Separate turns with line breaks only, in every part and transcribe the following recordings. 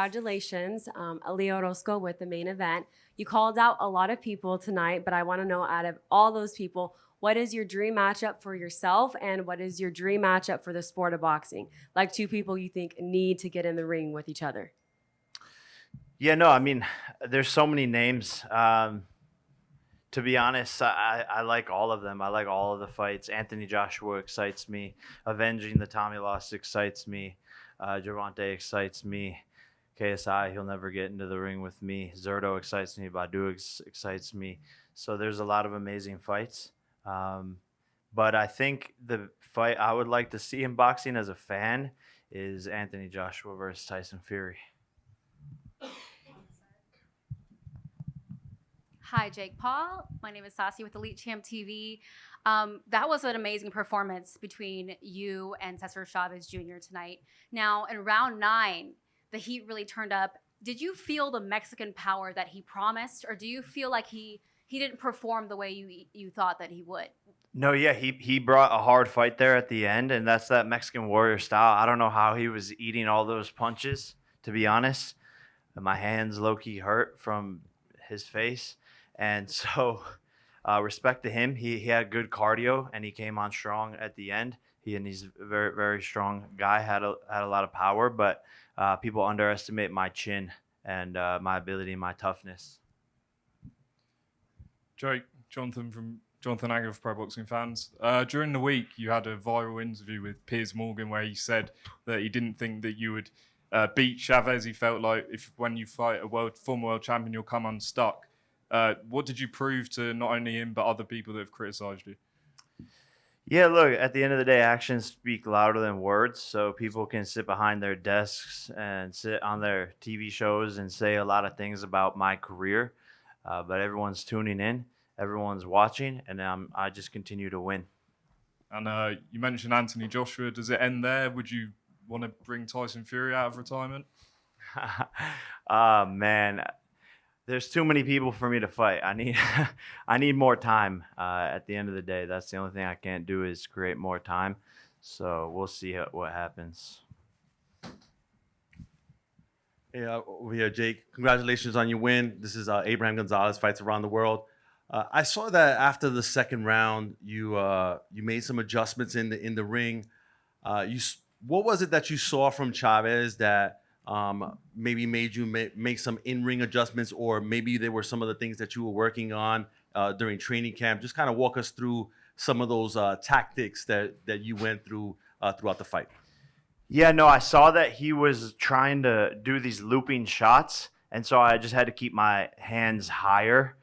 congratulations, Ali Orozco with the main event. You called out a lot of people tonight, but I want to know out of all those people, what is your dream matchup for yourself and what is your dream matchup for the sport of boxing? Like two people you think need to get in the ring with each other.
Yeah, no, I mean, there's so many names. To be honest, I like all of them. I like all of the fights. Anthony Joshua excites me. Avenging the Tommy loss excites me. Gervonta excites me. KSI, he'll never get into the ring with me. Zerto excites me. Badu excites me. So there's a lot of amazing fights. But I think the fight I would like to see in boxing as a fan is Anthony Joshua versus Tyson Fury.
Hi, Jake Paul. My name is Sassy with Elite Champ TV. That was an amazing performance between you and Cesar Chavez Jr. tonight. Now, in round 9, the heat really turned up. Did you feel the Mexican power that he promised, or do you feel like he didn't perform the way you thought that he would?
No, yeah, he brought a hard fight there at the end, and that's that Mexican warrior style. I don't know how he was eating all those punches, to be honest. My hands low-key hurt from his face. And so respect to him. He had good cardio, and he came on strong at the end. He's a very, very strong guy, had a lot of power, but people underestimate my chin and my ability and my toughness.
Jake, Jonathan Agger of Pro Boxing Fans. During the week, you had a viral interview with Piers Morgan where he said that he didn't think that you would beat Chavez. He felt like when you fight a former world champion, you'll come unstuck. What did you prove to not only him but other people that have criticised you?
Yeah, look, at the end of the day, actions speak louder than words. So people can sit behind their desks and sit on their TV shows and say a lot of things about my career, but everyone's tuning in, everyone's watching, and I just continue to win.
And you mentioned Anthony Joshua. Does it end there? Would you want to bring Tyson Fury out of retirement?
Man, there's too many people for me to fight. I need more time. At the end of the day, that's the only thing I can't do is create more time. So we'll see what happens.
Hey, over here, Jake. Congratulations on your win. This is Abraham Gonzalez, Fights Around the World. I saw that after the second round, you made some adjustments in the ring. What was it that you saw from Chavez that maybe made you make some in-ring adjustments, or maybe there were some of the things that you were working on during training camp? Just kind of walk us through some of those tactics that you went through throughout the fight.
Yeah, no, I saw that he was trying to do these looping shots, and so I just had to keep my hands higher,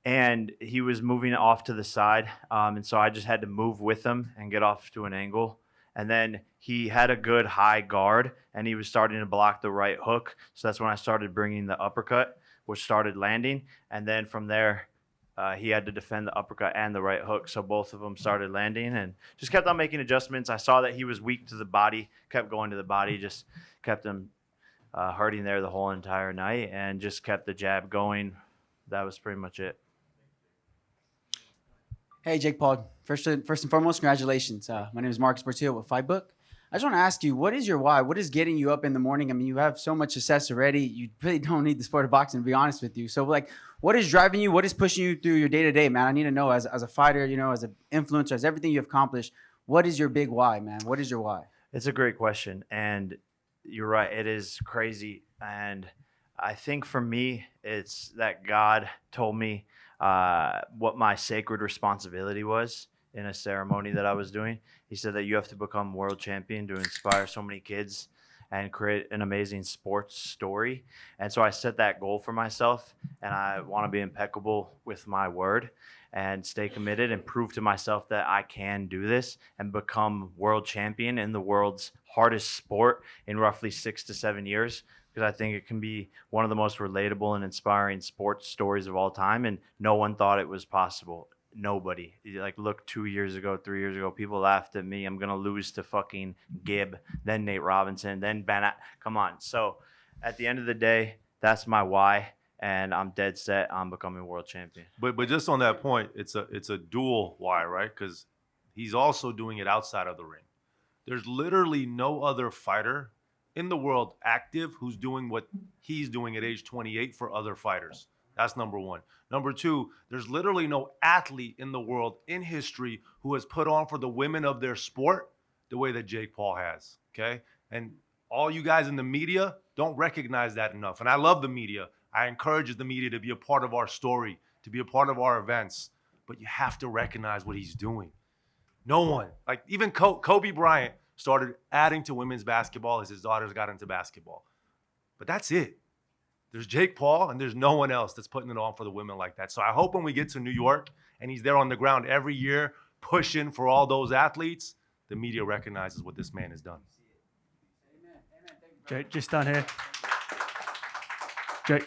and he was moving off to the side, and so I just had to move with him and get off to an angle. And then he had a good high guard, and he was starting to block the right hook. So that's when I started bringing the uppercut, which started landing. And then from there, he had to defend the uppercut and the right hook. So both of them started landing and just kept on making adjustments. I saw that he was weak to the body, kept going to the body, just kept him hurting there the whole entire night, and just kept the jab going. That was pretty much it.
Hey, Jake Paul. First and foremost, congratulations. My name is Marcus Portillo with Fightbook. I just want to ask you, what is your why? What is getting you up in the morning? I mean, you have so much success already. You really don't need the sport of boxing, to be honest with you. So, like, what is driving you? What is pushing you through your day-to-day, man? I need to know, as a fighter, as an influencer, as everything you've accomplished, what is your big why, man? What is your why?
It's a great question, and you're right. It is crazy, and I think for me, it's that God told me what my sacred responsibility was in a ceremony that I was doing. He said that you have to become world champion to inspire so many kids and create an amazing sports story. And so I set that goal for myself, and I want to be impeccable with my word and stay committed and prove to myself that I can do this and become world champion in the world's hardest sport in roughly 6 to 7 years. Because I think it can be one of the most relatable and inspiring sports stories of all time, and no one thought it was possible. Nobody. Like, look, 2 years ago, 3 years ago, people laughed at me. I'm going to lose to fucking Gibb, then Nate Robinson, then Ben. Come on. So at the end of the day, that's my why, and I'm dead set on becoming world champion.
But just on that point, it's a dual why, right? Because he's also doing it outside of the ring. There's literally no other fighter in the world active who's doing what he's doing at age 28 for other fighters. That's number one. Number two, there's literally no athlete in the world in history who has put on for the women of their sport the way that Jake Paul has, okay? And all you guys in the media don't recognize that enough. And I love the media. I encourage the media to be a part of our story, to be a part of our events. But you have to recognize what he's doing. No one, like even Kobe Bryant started adding to women's basketball as his daughters got into basketball. But that's it. There's Jake Paul, and there's no one else that's putting it on for the women like that. So I hope when we get to New York and he's there on the ground every year pushing for all those athletes, the media recognizes what this man has done.
Jake, just down here. Jake,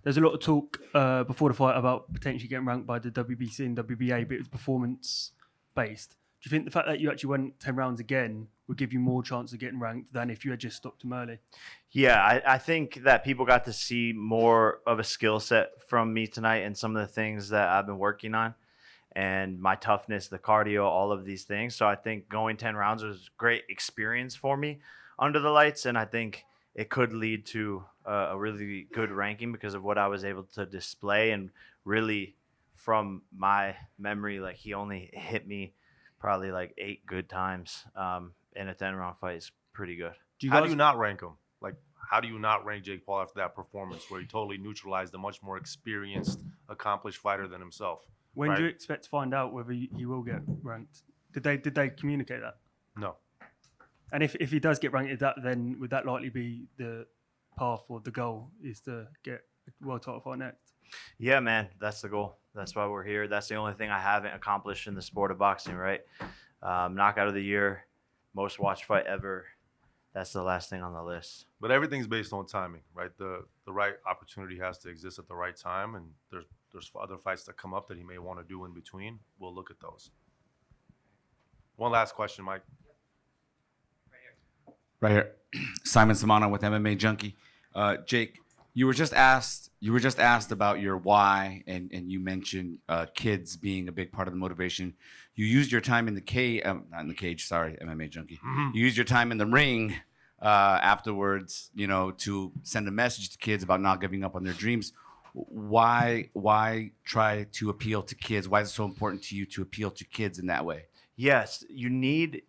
there's a lot of talk before the fight about potentially getting ranked by the WBC and WBA, but it was performance-based. Do you think the fact that you actually went 10 rounds again would give you more chance of getting ranked than if you had just stopped him early?
Yeah, I think that people got to see more of a skill set from me tonight and some of the things that I've been working on and my toughness, the cardio, all of these things. So I think going 10 rounds was a great experience for me under the lights, and I think it could lead to a really good ranking because of what I was able to display. And really, from my memory, like he only hit me probably like 8 good times in a 10-round fight is pretty good.
How do you not rank him? Like, how do you not rank Jake Paul after that performance where he totally neutralized a much more experienced, accomplished fighter than himself?
When
right?
do you expect to find out whether he will get ranked? Did they communicate that?
No.
And if he does get ranked, then would that likely be the path or the goal is to get a world title fight next?
Yeah, man, that's the goal. That's why we're here. That's the only thing I haven't accomplished in the sport of boxing, right? Knockout of the year, most watched fight ever. That's the last thing on the list.
But everything's based on timing, right? The right opportunity has to exist at the right time, and there's other fights that come up that he may want to do in between. We'll look at those. One last question, Mike.
Right here. Simon Samana with MMA Junkie. Jake, you were just asked about your why, and you mentioned kids being a big part of the motivation. You used your time in the not in the cage, sorry, MMA Junkie.
Mm-hmm.
You used your time in the ring afterwards, to send a message to kids about not giving up on their dreams. Why try to appeal to kids? Why is it so important to you to appeal to kids in that way?
Yes, you need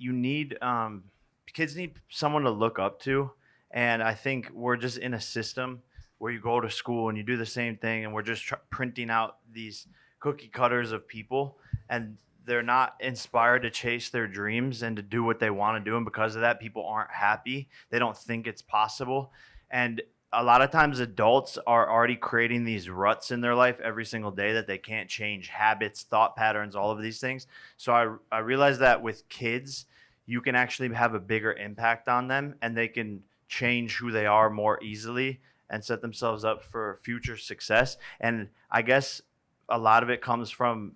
kids need someone to look up to, and I think we're just in a system where you go to school and you do the same thing, and we're just printing out these cookie cutters of people, and they're not inspired to chase their dreams and to do what they want to do, and because of that, people aren't happy. They don't think it's possible, and a lot of times adults are already creating these ruts in their life every single day that they can't change, habits, thought patterns, all of these things. So I realized that with kids, you can actually have a bigger impact on them, and they can change who they are more easily and set themselves up for future success. And I guess a lot of it comes from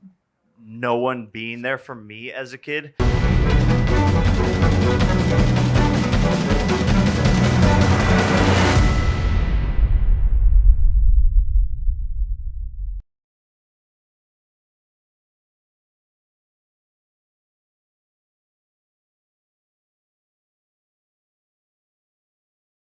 no one being there for me as a kid.